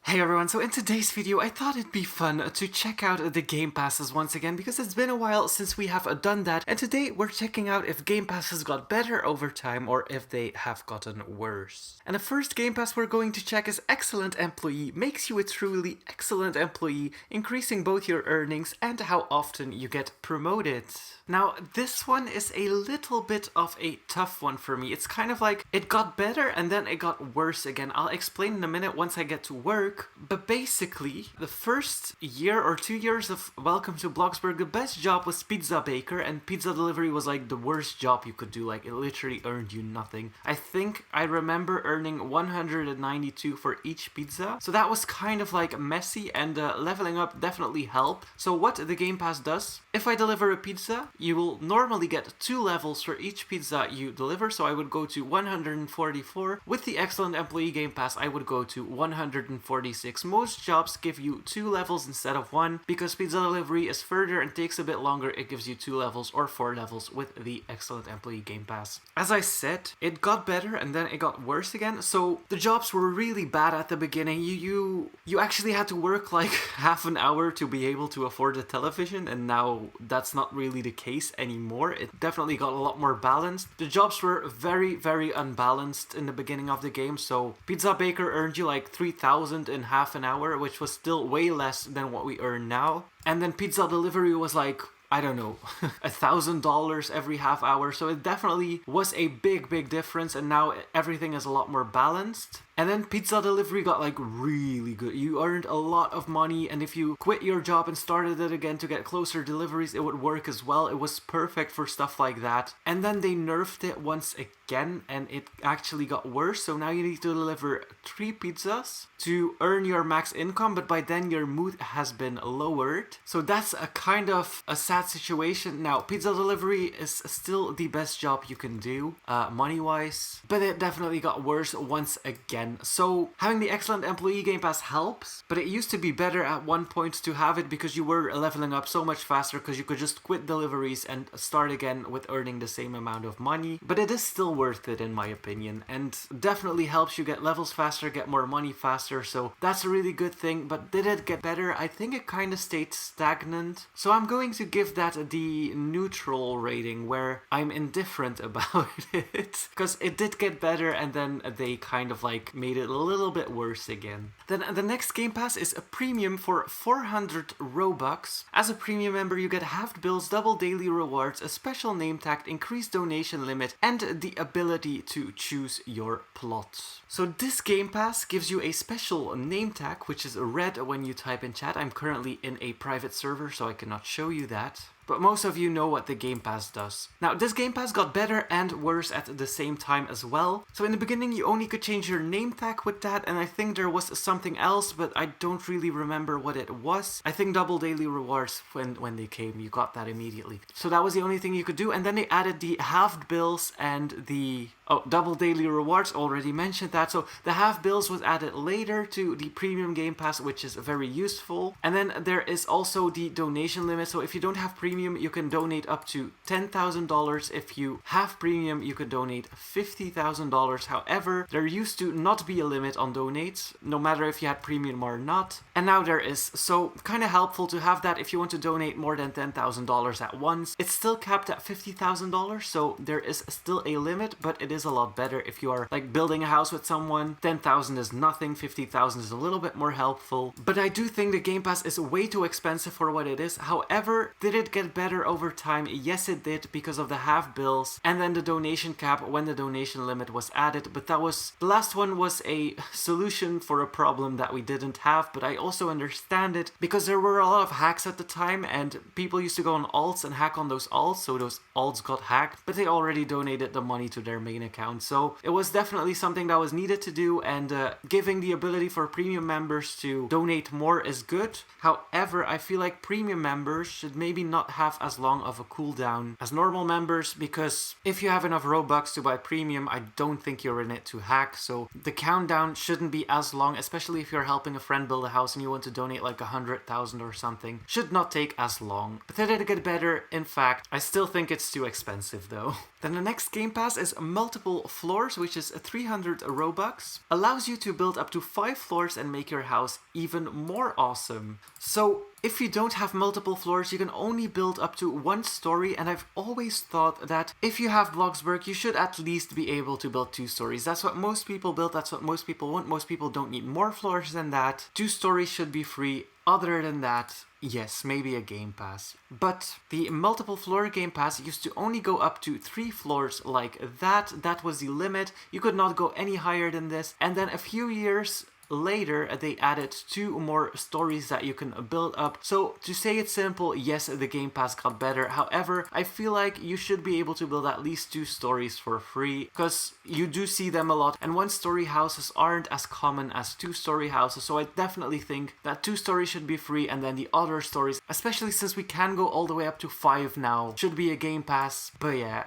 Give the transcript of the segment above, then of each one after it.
Hey everyone, so in today's video I thought it'd be fun to check out the Game Passes once again because it's been a while since we have done that, and today we're checking out if Game Passes got better over time or if they have gotten worse. And the first Game Pass we're going to check is Excellent Employee. Makes you a truly excellent employee, increasing both your earnings and how often you get promoted. Now, this one is a little bit of a tough one for me. It's kind of like it got better and then it got worse again. I'll explain in a minute once I get to work. But basically, the first year or 2 years of Welcome to Bloxburg, the best job was pizza baker, and pizza delivery was like the worst job you could do. Like, it literally earned you nothing. I think I remember earning 192 for each pizza. So that was kind of like messy, and leveling up definitely helped. So what the Game Pass does, if I deliver a pizza, you will normally get 2 levels for each pizza you deliver. So I would go to 144. With the Excellent Employee Game Pass, I would go to 146. Most jobs give you 2 levels instead of 1. Because pizza delivery is further and takes a bit longer, it gives you 2 levels or 4 levels with the Excellent Employee Game Pass. As I said, it got better and then it got worse again. So the jobs were really bad at the beginning. You actually had to work like half an hour to be able to afford a television, and now that's not really the case anymore. It definitely got a lot more balanced. The jobs were very, very unbalanced in the beginning of the game. So pizza baker earned you like 3,000 in half an hour, which was still way less than what we earn now. And then pizza delivery was like, I don't know, $1,000 every half hour. So it definitely was a big difference, and now everything is a lot more balanced. And then pizza delivery got like really good. You earned a lot of money, and if you quit your job and started it again to get closer deliveries, it would work as well. It was perfect for stuff like that. And then they nerfed it once again, and it actually got worse. So now you need to deliver 3 pizzas to earn your max income, but by then your mood has been lowered. So that's a kind of a sad situation. Now, pizza delivery is still the best job you can do, money-wise, but it definitely got worse once again. So having the Excellent Employee Game Pass helps, but it used to be better at one point to have it because you were leveling up so much faster because you could just quit deliveries and start again with earning the same amount of money. But it is still worth it in my opinion, and definitely helps you get levels faster, get more money faster, so that's a really good thing. But did it get better? I think it kind of stayed stagnant. So I'm going to give that the neutral rating, where I'm indifferent about it, because it did get better and then they kind of like made it a little bit worse again. Then the next Game Pass is a premium for 400 Robux. As a premium member, you get halved bills, double daily rewards, a special name tag, increased donation limit, and the ability to choose your plot. So this Game Pass gives you a special name tag, which is red when you type in chat. I'm currently in a private server, so I cannot show you that. But most of you know what the Game Pass does. Now, this Game Pass got better and worse at the same time as well. So in the beginning, you only could change your name tag with that, and I think there was something else, but I don't really remember what it was. I think double daily rewards, when they came, you got that immediately. So that was the only thing you could do, and then they added the halved bills and the... Oh, double daily rewards, already mentioned that. So the half bills was added later to the premium Game Pass, which is very useful. And then there is also the donation limit. So if you don't have premium, you can donate up to $10,000. If you have premium, you can donate $50,000. However, there used to not be a limit on donates, no matter if you had premium or not. And now there is. So kind of helpful to have that if you want to donate more than $10,000 at once. It's still capped at $50,000, so there is still a limit, but it is a lot better if you are like building a house with someone. 10,000 is nothing, 50,000 is a little bit more helpful. But I do think the Game Pass is way too expensive for what it is. However, did it get better over time? Yes, it did, because of the half bills and then the donation cap when the donation limit was added. But that was, the last one was a solution for a problem that we didn't have, but I also understand it because there were a lot of hacks at the time and people used to go on alts and hack on those alts, so those alts got hacked, but they already donated the money to their main account. So it was definitely something that was needed to do, and giving the ability for premium members to donate more is good. However, I feel like premium members should maybe not have as long of a cooldown as normal members, because if you have enough Robux to buy premium, I don't think you're in it to hack. So the countdown shouldn't be as long, especially if you're helping a friend build a house and you want to donate like 100,000 or something. Should not take as long. But did it get better? In fact, I still think it's too expensive though. Then the next Game Pass is Multiple Floors, which is 300 Robux. Allows you to build up to 5 floors and make your house even more awesome. So if you don't have multiple floors, you can only build up to 1 story, and I've always thought that if you have Bloxburg, you should at least be able to build 2 stories. That's what most people build, that's what most people want. Most people don't need more floors than that. 2 stories should be free. Other than that, yes, maybe a Game Pass. But the multiple floor Game Pass used to only go up to 3 floors like that. That was the limit. You could not go any higher than this. And then a few years later, they added 2 more stories that you can build up. So to say it simple, yes, the Game Pass got better. However, I feel like you should be able to build at least 2 stories for free, because you do see them a lot, and 1-story houses aren't as common as 2-story houses. So I definitely think that 2 stories should be free, and then the other stories, especially since we can go all the way up to 5 now, should be a Game Pass. But yeah,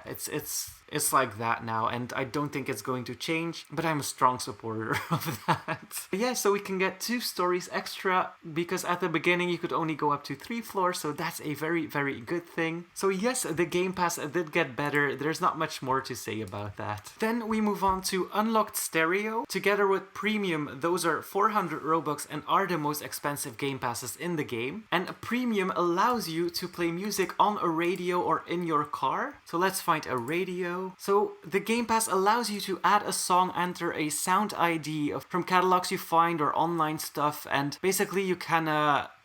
it's like that now, and I don't think it's going to change, but I'm a strong supporter of that. Yeah, so we can get 2 stories extra, because at the beginning you could only go up to 3 floors, so that's a very, very good thing. So yes, the Game Pass did get better. There's not much more to say about that. Then we move on to Unlocked Stereo. Together with Premium, those are 400 Robux and are the most expensive Game Passes in the game. And Premium allows you to play music on a radio or in your car. So let's find a radio. So the Game Pass allows you to add a song, enter a sound ID from catalogs you find or online stuff, and basically you can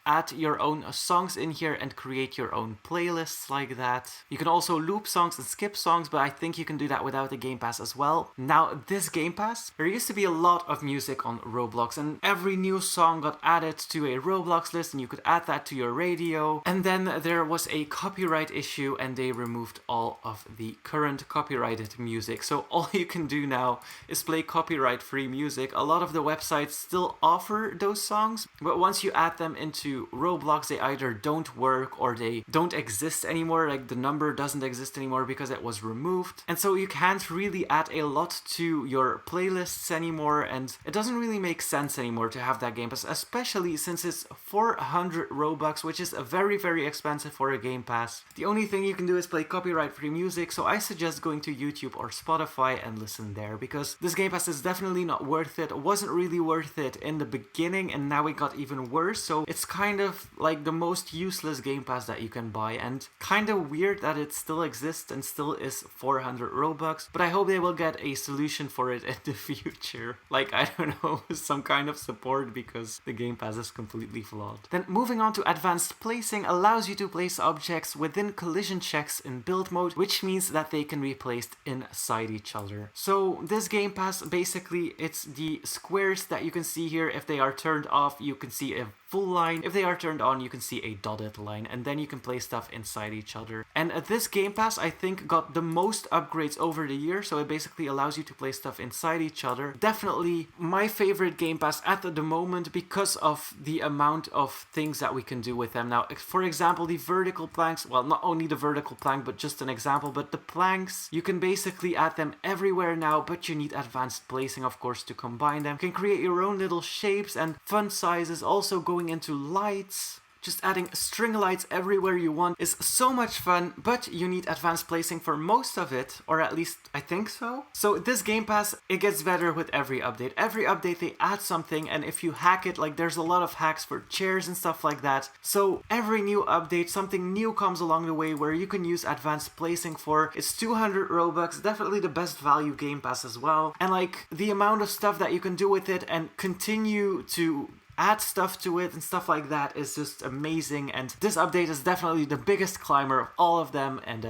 add your own songs in here and create your own playlists like that. You can also loop songs and skip songs, but I think you can do that without the Game Pass as well. Now, this Game Pass, there used to be a lot of music on Roblox, and every new song got added to a Roblox list, and you could add that to your radio. And then there was a copyright issue, and they removed all of the current copyrighted music. So all you can do now is play copyright-free music. A lot of the websites still offer those songs, but once you add them into Roblox, they either don't work or they don't exist anymore. Like, the number doesn't exist anymore because it was removed, and so you can't really add a lot to your playlists anymore, and it doesn't really make sense anymore to have that Game Pass, especially since it's 400 Robux, which is very, very expensive for a Game Pass. The only thing you can do is play copyright-free music, so I suggest going to YouTube or Spotify and listen there, because this Game Pass is definitely not worth it. It wasn't really worth it in the beginning, and now it got even worse, so it's kind of like the most useless Game Pass that you can buy, and kind of weird that it still exists and still is 400 Robux, but I hope they will get a solution for it in the future. Like, I don't know, some kind of support, because the Game Pass is completely flawed. Then moving on to Advanced Placing, allows you to place objects within collision checks in build mode, which means that they can be placed inside each other. So this Game Pass, basically, it's the squares that you can see here. If they are turned off, you can see a full line. If they are turned on, you can see a dotted line, and then you can place stuff inside each other. And this Game Pass, I think, got the most upgrades over the year, so it basically allows you to place stuff inside each other. Definitely my favorite Game Pass at the moment, because of the amount of things that we can do with them. Now, for example, the vertical planks, well, not only the vertical plank, but just an example, but the planks, you can basically add them everywhere now, but you need advanced placing, of course, to combine them. You can create your own little shapes and fun sizes, also going into lights. Just adding string lights everywhere you want is so much fun, but you need advanced placing for most of it, or at least I think so. So this Game Pass, it gets better with every update. Every update they add something, and if you hack it, like, there's a lot of hacks for chairs and stuff like that. So every new update, something new comes along the way where you can use advanced placing for. It's 200 Robux, definitely the best value Game Pass as well. And like, the amount of stuff that you can do with it and continue to add stuff to it and stuff like that is just amazing, and this update is definitely the biggest climber of all of them, and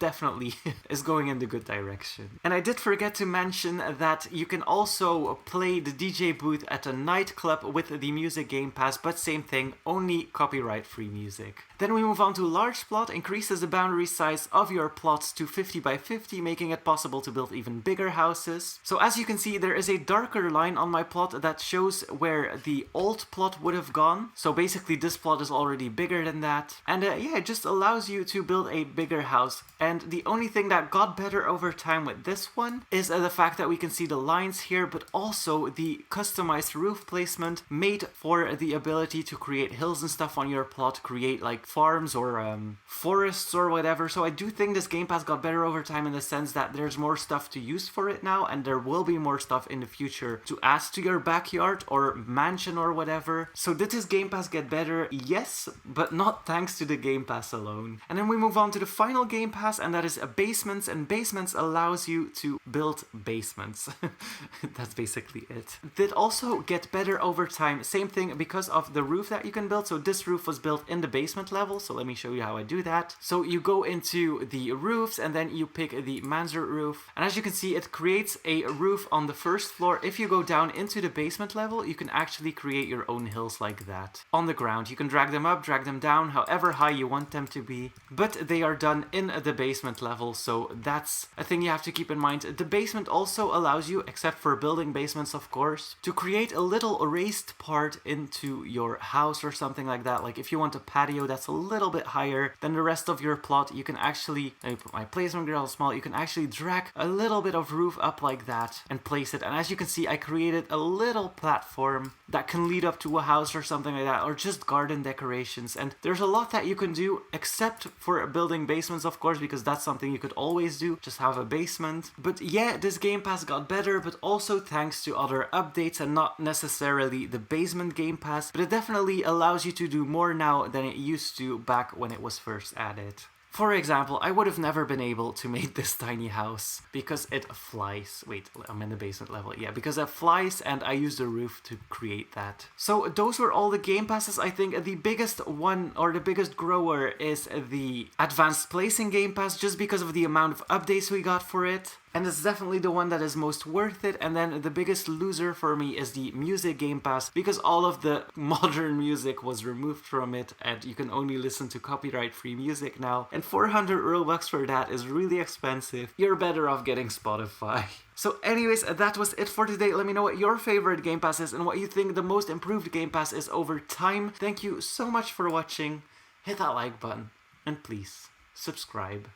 definitely is going in the good direction. And I did forget to mention that you can also play the DJ booth at a nightclub with the Music Game Pass, but same thing, only copyright-free music. Then we move on to Large Plot, increases the boundary size of your plots to 50 by 50, making it possible to build even bigger houses. So as you can see, there is a darker line on my plot that shows where the old plot would have gone. So basically this plot is already bigger than that. And yeah, it just allows you to build a bigger house And the only thing that got better over time with this one is the fact that we can see the lines here, but also the customized roof placement made for the ability to create hills and stuff on your plot, create like farms or forests or whatever. So I do think this Game Pass got better over time in the sense that there's more stuff to use for it now, and there will be more stuff in the future to add to your backyard or mansion or whatever. So did this Game Pass get better? Yes, but not thanks to the Game Pass alone. And then we move on to the final Game Pass, and that is basements, and basements allows you to build basements. That's basically it. Did also get better over time, same thing because of the roof that you can build. So this roof was built in the basement level, so let me show you how I do that. So you go into the roofs and then you pick the mansard roof, and as you can see it creates a roof on the first floor. If you go down into the basement level, you can actually create your own hills like that on the ground. You can drag them up, drag them down, however high you want them to be, but they are done in the basement level, so that's a thing you have to keep in mind. The basement also allows you, except for building basements of course, to create a little raised part into your house or something like that. Like if you want a patio that's a little bit higher than the rest of your plot, you can actually, let me put my placement real small, you can actually drag a little bit of roof up like that and place it. And as you can see, I created a little platform that can lead up to a house or something like that, or just garden decorations. And there's a lot that you can do except for building basements of course, because that's something you could always do, just have a basement. But yeah, this Game Pass got better, but also thanks to other updates and not necessarily the basement Game Pass, but it definitely allows you to do more now than it used to back when it was first added. For example, I would have never been able to make this tiny house because it flies. Wait, I'm in the basement level. Yeah, because it flies and I used the roof to create that. So those were all the Game Passes. I think the biggest one, or the biggest grower, is the Advanced Placing Game Pass, just because of the amount of updates we got for it. And it's definitely the one that is most worth it. And then the biggest loser for me is the Music Game Pass, because all of the modern music was removed from it and you can only listen to copyright-free music now. And 400 Robux for that is really expensive. You're better off getting Spotify. So anyways, that was it for today. Let me know what your favorite Game Pass is and what you think the most improved Game Pass is over time. Thank you so much for watching. Hit that like button and please subscribe.